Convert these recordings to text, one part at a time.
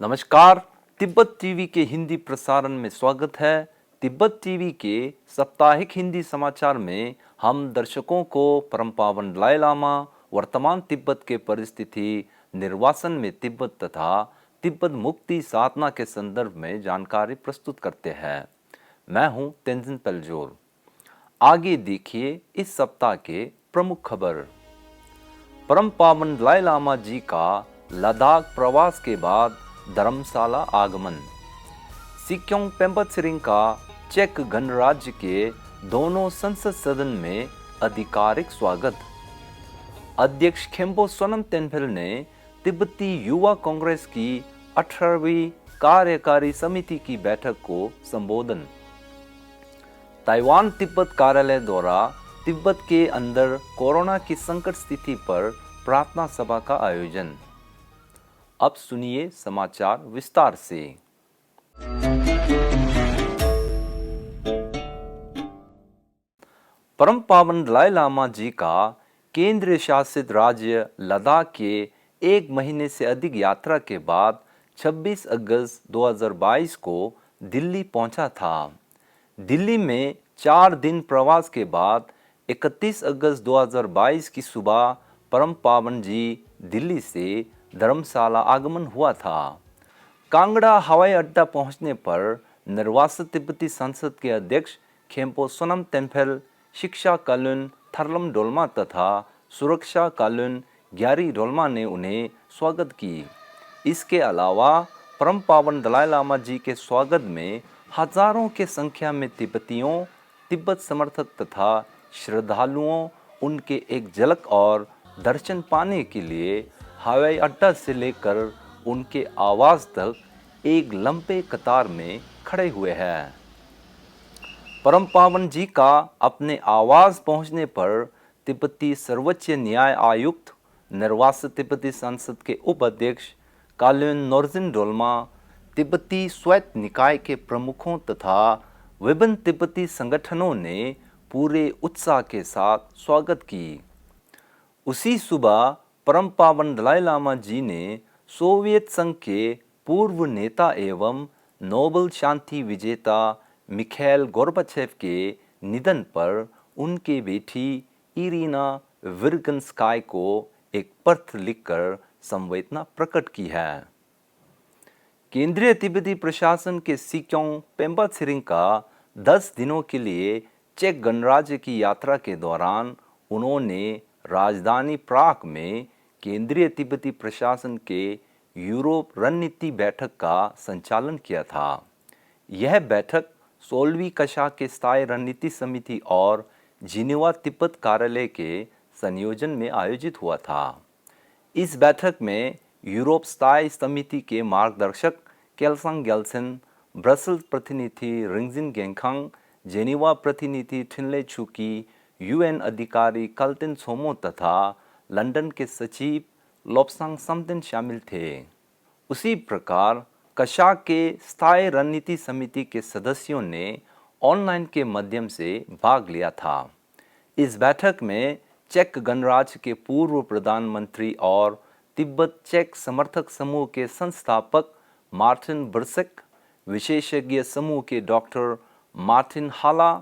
नमस्कार। तिब्बत टीवी के हिंदी प्रसारण में स्वागत है। तिब्बत टीवी के साप्ताहिक हिंदी समाचार में हम दर्शकों को परम पावन दलाई लामा वर्तमान तिब्बत के परिस्थिति, निर्वासन में तिब्बत तथा तिब्बत मुक्ति साधना के संदर्भ में जानकारी प्रस्तुत करते हैं। मैं हूं तेंजिन पेलजोर। आगे देखिए इस सप्ताह के प्रमुख खबर। परम पावन दलाई लामा जी का लद्दाख प्रवास के बाद धर्मशाला आगमन। सिक्योंग पेम्बा त्सरिंग का चेक गणराज्य के दोनों संसद सदन में आधिकारिक स्वागत। अध्यक्ष खेम्बो सोनम तेनपेल ने तिब्बती युवा कांग्रेस की 18वीं कार्यकारी समिति की बैठक को संबोधन। ताइवान तिब्बत कार्यालय द्वारा तिब्बत के अंदर कोरोना की संकट स्थिति पर प्रार्थना सभा का आयोजन। अब सुनिए समाचार विस्तार से। परम पावन दलाई लामा जी का केंद्र शासित राज्य लद्दाख के एक महीने से अधिक यात्रा के बाद 26 अगस्त 2022 को दिल्ली पहुंचा था। दिल्ली में 4 दिन प्रवास के बाद 31 अगस्त 2022 की सुबह परम पावन जी दिल्ली से धर्मशाला आगमन हुआ था। कांगड़ा हवाई अड्डा पहुंचने पर निर्वासित तिब्बती संसद के अध्यक्ष खेम्पो सोनम तेनपेल, शिक्षा कालुन थर्लम डोल्मा तथा सुरक्षा कालुन ग्यारी डोल्मा ने उन्हें स्वागत की। इसके अलावा परम पावन दलाई लामा जी के स्वागत में हजारों के संख्या में तिब्बतियों, तिब्बत समर्थक तथा श्रद्धालुओं उनके एक झलक और दर्शन पाने के लिए हवाई अड्डा से लेकर उनके आवास तक एक लंबे कतार में खड़े हुए हैं। परम पावन जी का अपने आवास पहुंचने पर तिब्बती सर्वोच्च न्याय आयुक्त, निर्वासित तिब्बती संसद के उपाध्यक्ष कालुन नोर्जिन डोल्मा, तिब्बती स्वायत्त निकाय के प्रमुखों तथा विभिन्न तिब्बती संगठनों ने पूरे उत्साह के साथ स्वागत की। उसी सुबह परम पावन दलाई लामा जी ने सोवियत संघ के पूर्व नेता एवं नोबेल शांति विजेता मिखाइल गोर्बाचेव के निधन पर उनके बेटी इरीना विर्गंस्काय को एक पत्र लिखकर संवेदना प्रकट की है। केंद्रीय तिब्बती प्रशासन के सिक्योंग पेम्बा त्सरिंग का 10 दिनों के लिए चेक गणराज्य की यात्रा के दौरान उन्होंने राजधानी प्राग में केंद्रीय तिब्बती प्रशासन के यूरोप रणनीति बैठक का संचालन किया था। यह बैठक 16वीं कक्षा के स्थायी रणनीति समिति और जिनेवा तिब्बत कार्यालय के संयोजन में आयोजित हुआ था। इस बैठक में यूरोप स्थायी समिति के मार्गदर्शक केल्संग गेल्सेन, ब्रसेल्स प्रतिनिधि रिंगजिन गेंगखांग, जेनेवा प्रतिनिधि ठिनले छुकी, यूएन अधिकारी कल्टिन सोमो तथा लंदन के सचिव लोब्सांग समदेन शामिल थे। उसी प्रकार कशा के स्थायी रणनीति समिति के सदस्यों ने ऑनलाइन के माध्यम से भाग लिया था। इस बैठक में चेक गणराज्य के पूर्व प्रधानमंत्री और तिब्बत चेक समर्थक समूह के संस्थापक मार्टिन बर्सेक, विशेषज्ञ समूह के डॉक्टर मार्टिन हाला,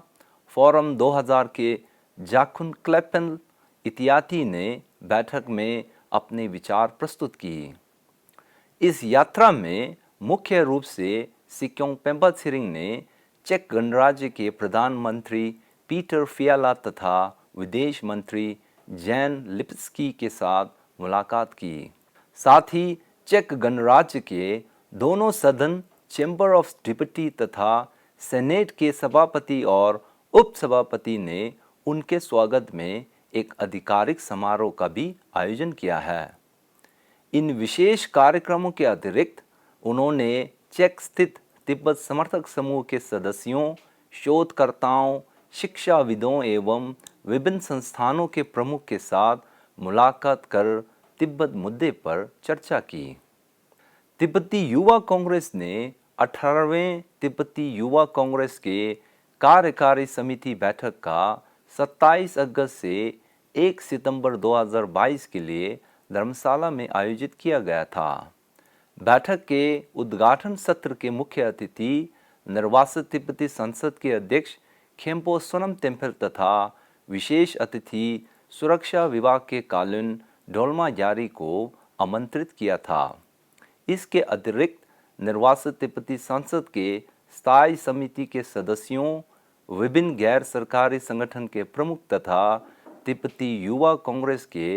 फोरम 2000 के जाकुन क्लेपेन इत्यादि ने बैठक में अपने विचार प्रस्तुत की। इस यात्रा में मुख्य रूप से सिक्योंग पेम्बा त्सरिंग ने चेक गणराज्य के प्रधानमंत्री पीटर फियाला तथा विदेश मंत्री जैन लिप्स्की के साथ मुलाकात की। साथ ही चेक गणराज्य के दोनों सदन, चैम्बर ऑफ डिप्टी तथा सेनेट के सभापति और उपसभापति ने उनके स्वागत में एक आधिकारिक समारोह का भी आयोजन किया है। इन विशेष कार्यक्रमों के अतिरिक्त उन्होंने चेक स्थित तिब्बत समर्थक समूह के सदस्यों, शोधकर्ताओं, शिक्षाविदों एवं विभिन्न संस्थानों के प्रमुख के साथ मुलाकात कर तिब्बत मुद्दे पर चर्चा की। तिब्बती युवा कांग्रेस ने 18वें तिब्बती युवा कांग्रेस के कार्यकारी समिति बैठक का 27 अगस्त से 1 सितंबर 2022 के लिए धर्मशाला में आयोजित किया गया था। बैठक के उद्घाटन सत्र के मुख्य अतिथि निर्वासित तिब्बती संसद के अध्यक्ष खेम्पो सोनम तेम्पल तथा विशेष अतिथि सुरक्षा विभाग के कालिन डोलमा यारी को आमंत्रित किया था। इसके अतिरिक्त निर्वासित तिब्बती संसद के स्थायी समिति के सदस्यों, विभिन्न गैर सरकारी संगठन के प्रमुख तथा तिब्बती युवा कांग्रेस के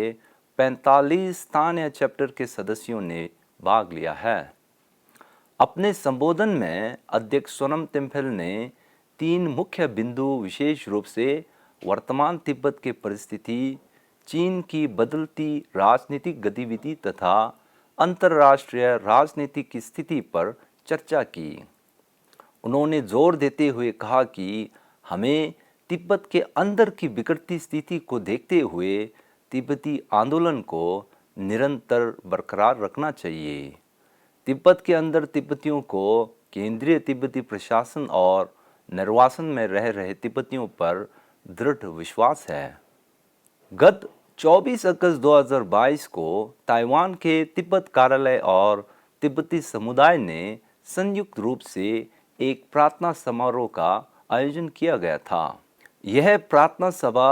45 स्थानीय चैप्टर के सदस्यों ने भाग लिया है। अपने संबोधन में अध्यक्ष सोनम तेम्पल ने 3 मुख्य बिंदु विशेष रूप से वर्तमान तिब्बत की परिस्थिति, चीन की बदलती राजनीतिक गतिविधि तथा अंतर्राष्ट्रीय राजनीति की स्थिति पर चर्चा की। उन्होंने जोर देते हुए कहा कि हमें तिब्बत के अंदर की बिगड़ती स्थिति को देखते हुए तिब्बती आंदोलन को निरंतर बरकरार रखना चाहिए। तिब्बत के अंदर तिब्बतियों को केंद्रीय तिब्बती प्रशासन और निर्वासन में रह रहे तिब्बतियों पर दृढ़ विश्वास है। गत 24 अगस्त 2022 को ताइवान के तिब्बत कार्यालय और तिब्बती समुदाय ने संयुक्त रूप से एक प्रार्थना समारोह का आयोजन किया गया था। यह प्रार्थना सभा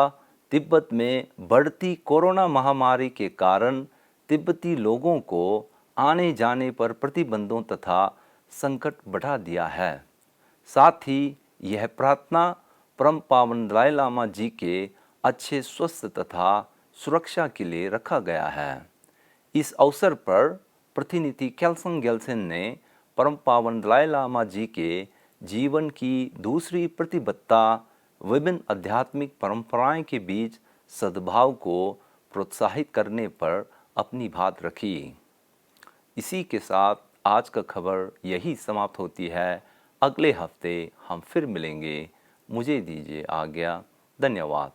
तिब्बत में बढ़ती कोरोना महामारी के कारण तिब्बती लोगों को आने जाने पर प्रतिबंधों तथा संकट बढ़ा दिया है। साथ ही यह प्रार्थना परम पावन दलाई लामा जी के अच्छे स्वस्थ तथा सुरक्षा के लिए रखा गया है। इस अवसर पर प्रतिनिधि केल्संग गेल्सेन ने परम पावन दलाई लामा जी के जीवन की दूसरी प्रतिबद्धता, विभिन्न आध्यात्मिक परंपराएं के बीच सद्भाव को प्रोत्साहित करने पर अपनी बात रखी। इसी के साथ आज का खबर यही समाप्त होती है। अगले हफ्ते हम फिर मिलेंगे। मुझे दीजिए आज्ञा। धन्यवाद।